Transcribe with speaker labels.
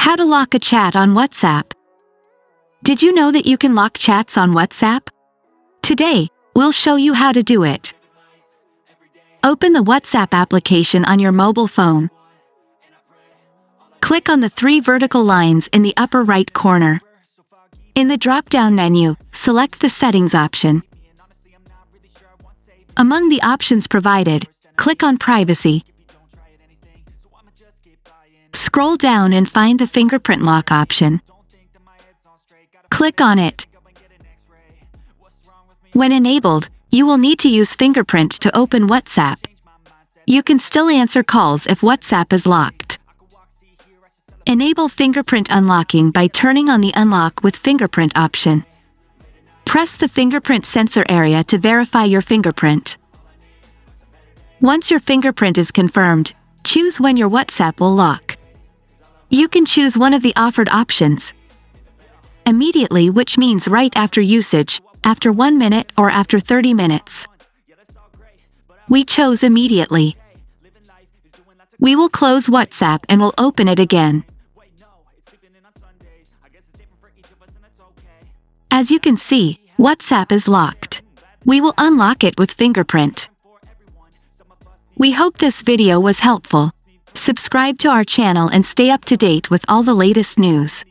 Speaker 1: How to lock a chat on WhatsApp. Did you know that you can lock chats on WhatsApp? Today, we'll show you how to do it. Open the WhatsApp application on your mobile phone. Click on the three vertical lines in the upper right corner. In the drop-down menu, select the Settings option. Among the options provided, click on Privacy. Scroll down and find the fingerprint lock option. Click on it. When enabled, you will need to use fingerprint to open WhatsApp. You can still answer calls if WhatsApp is locked. Enable fingerprint unlocking by turning on the Unlock with Fingerprint option. Press the fingerprint sensor area to verify your fingerprint. Once your fingerprint is confirmed, choose when your WhatsApp will lock. You can choose one of the offered options. Immediately, which means right after usage, after 1 minute or after 30 minutes. We chose immediately. We will close WhatsApp and will open it again. As you can see, WhatsApp is locked. We will unlock it with fingerprint. We hope this video was helpful. Subscribe to our channel and stay up to date with all the latest news.